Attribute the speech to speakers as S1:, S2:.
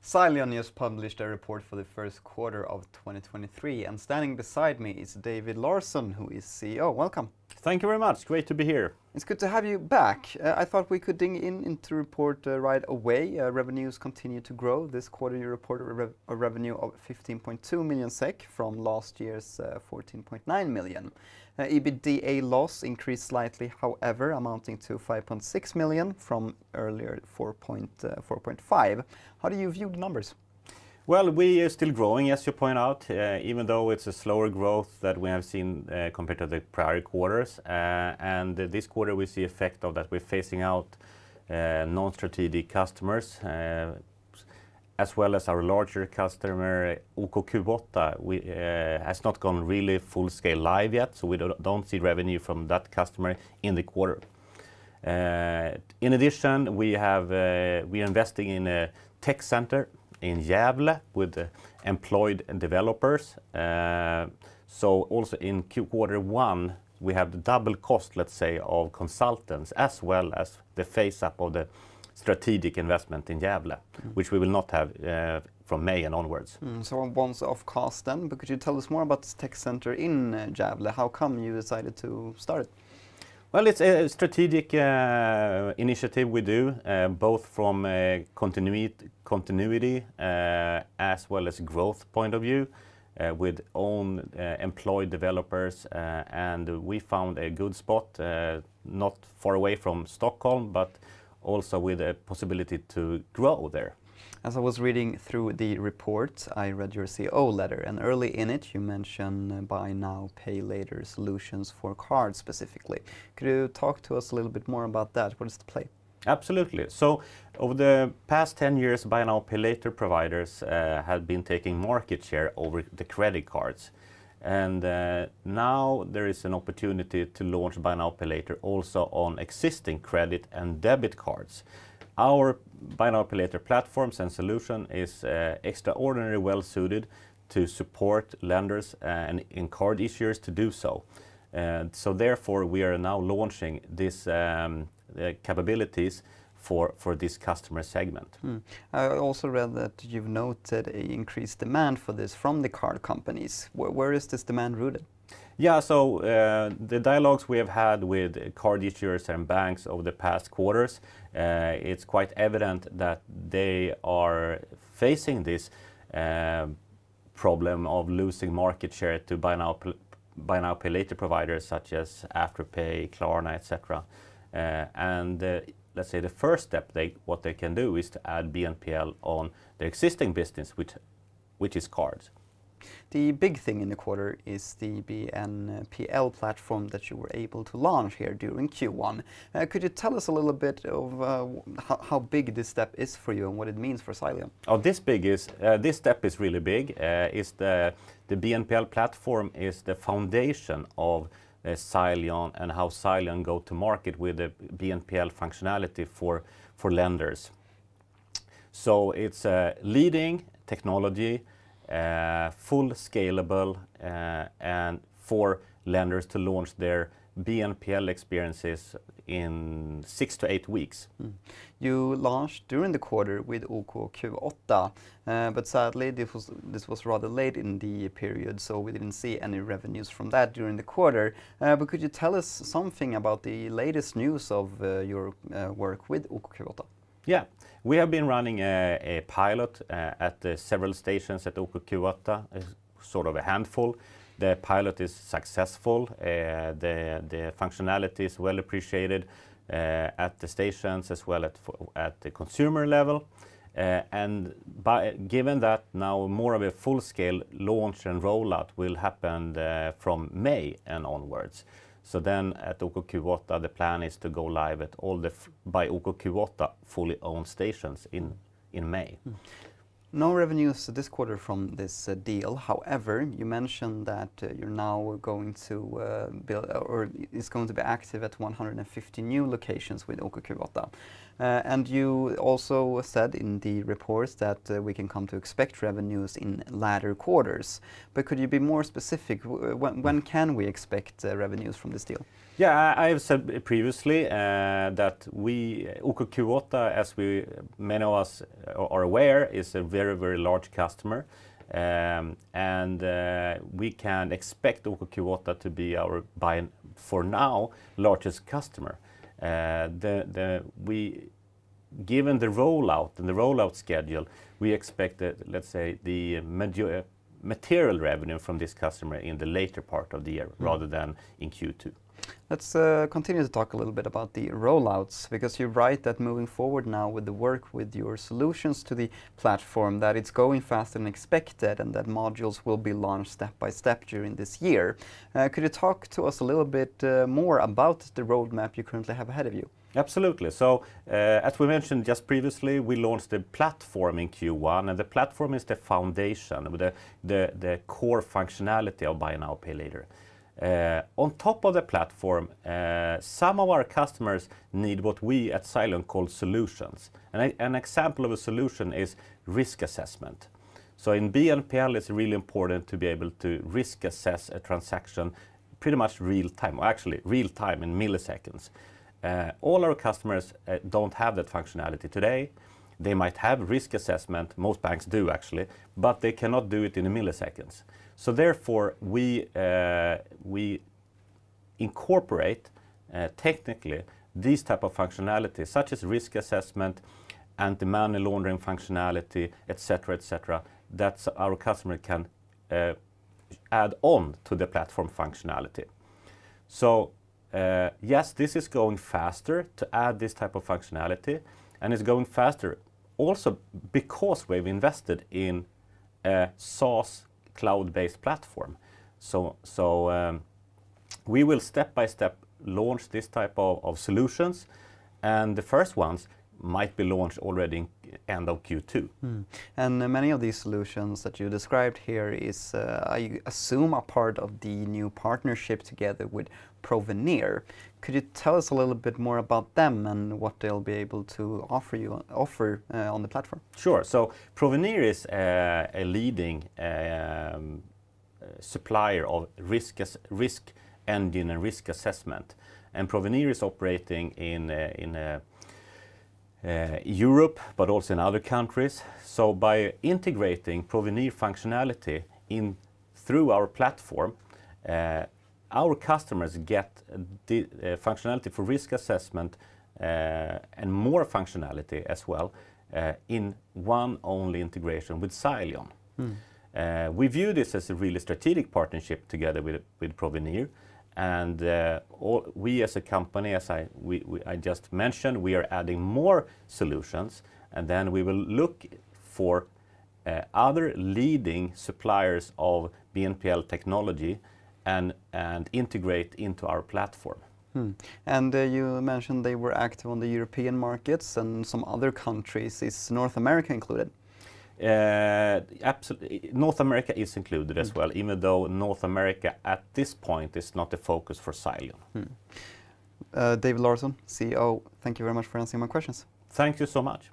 S1: Sileon just published a report for the first quarter of 2023, and standing beside me is David Larsson, who is CEO. Welcome.
S2: Thank you very much. Great to be here.
S1: It's good to have you back. I thought we could dig into the report right away. Revenues continue to grow. This quarter you reported a revenue of 15.2 million SEK from last year's 14.9 million. EBITDA loss increased slightly, however, amounting to 5.6 million from earlier 4.5. How do you view the numbers?
S2: Well, we are still growing, as you point out, even though it's a slower growth that we have seen compared to the prior quarters. And this quarter we see effect of that. We're phasing out non-strategic customers, as well as our larger customer, OKQ8, has not gone really full scale live yet, so we don't see revenue from that customer in the quarter. In addition, we are investing in a tech center in Gävle with employed developers. So also in quarter one, we have the double cost, let's say, of consultants, as well as the phase up of the strategic investment in Gävle, which we will not have from May and onwards.
S1: So once-off cost then, but could you tell us more about this tech center in Gävle? How come you decided to start it?
S2: Well, it's a strategic initiative we do, both from a continuity as well as growth point of view, with own employed developers, and we found a good spot, not far away from Stockholm, but also with a possibility to grow there.
S1: As I was reading through the report, I read your CEO letter, and early in it you mention buy now, pay later solutions for cards specifically. Could you talk to us a little bit more about that? What is the play?
S2: Absolutely. So over the past 10 years, buy now, pay later providers have been taking market share over the credit cards. And now there is an opportunity to launch buy now, pay later also on existing credit and debit cards. Our buy now, pay later platforms and solution is extraordinarily well suited to support lenders and card issuers to do so. So therefore we are now launching this capabilities for this customer segment.
S1: I also read that you've noted an increased demand for this from the card companies. Where is this demand rooted?
S2: Yeah, so the dialogues we have had with card issuers and banks over the past quarters, it's quite evident that they are facing this problem of losing market share to buy now, pay later providers such as Afterpay, Klarna, etc. Let's say the first step, what they can do is to add BNPL on their existing business, which is cards.
S1: The big thing in the quarter is the BNPL platform that you were able to launch here during Q1. Could you tell us a little bit of how big this step is for you and what it means for Sileon?
S2: Oh, this step is really big. The BNPL platform is the foundation of Sileon and how Sileon go to market with the BNPL functionality for lenders. So it's a leading technology, full scalable, and for lenders to launch their BNPL experiences in 6 to 8 weeks.
S1: You launched during the quarter with OKQ8, but sadly this was rather late in the period, so we didn't see any revenues from that during the quarter. But could you tell us something about the latest news of your work with OKQ8?
S2: Yeah, we have been running a pilot at several stations at OKQ8, sort of a handful. The pilot is successful. The functionality is well appreciated at the stations as well at the consumer level. And given that now more of a full-scale launch and rollout will happen from May and onwards. So then at OKQ8, the plan is to go live at all the by OKQ8 fully owned stations in May.
S1: No revenues this quarter from this deal. However, you mentioned that you're now going to build, or is going to be active at 150 new locations with OKQ8. And you also said in the reports that we can come to expect revenues in latter quarters. But could you be more specific? When can we expect revenues from this deal?
S2: Yeah, I have said previously that OKQ8, as many of us are aware, is a very, very large customer. And we can expect OKQ8 to be our, for now, largest customer. Given the rollout and the rollout schedule, we expect that, let's say, the material revenue from this customer in the later part of the year rather than in Q2.
S1: Let's continue to talk a little bit about the rollouts, because you write that moving forward now with the work with your solutions to the platform, that it's going faster than expected and that modules will be launched step by step during this year. Could you talk to us a little bit more about the roadmap you currently have ahead of you?
S2: Absolutely. So, as we mentioned just previously, we launched the platform in Q1, and the platform is the foundation, the core functionality of Buy Now, Pay Later. On top of the platform, some of our customers need what we at Sileon call solutions. And an example of a solution is risk assessment. So in BNPL, it's really important to be able to risk assess a transaction pretty much real time, or actually real time in milliseconds. All our customers don't have that functionality today. They might have risk assessment, most banks do actually, but they cannot do it in milliseconds. So therefore, we incorporate technically these type of functionalities, such as risk assessment, anti-money laundering functionality, etc., that our customer can add on to the platform functionality. So yes, this is going faster to add this type of functionality, and it's going faster also because we've invested in a SaaS cloud-based platform. So we will step by step launch this type of solutions, and the first ones might be launched already in end of Q2.
S1: And many of these solutions that you described here is, I assume, a part of the new partnership together with Provenir. Could you tell us a little bit more about them and what they'll be able to offer on the platform?
S2: Sure. So Provenir is a leading supplier of risk engine and risk assessment, and Provenir is operating in Europe, but also in other countries. So by integrating Provenir functionality through our platform, our customers get the functionality for risk assessment and more functionality as well in one only integration with Sileon. We view this as a really strategic partnership together with Provenir, and we as a company, as I just mentioned, we are adding more solutions, and then we will look for other leading suppliers of BNPL technology and integrate into our platform.
S1: And you mentioned they were active on the European markets and some other countries. Is North America included?
S2: Absolutely. North America is included as well, even though North America at this point is not the focus for Sileon.
S1: David Larsson, CEO, thank you very much for answering my questions.
S2: Thank you so much.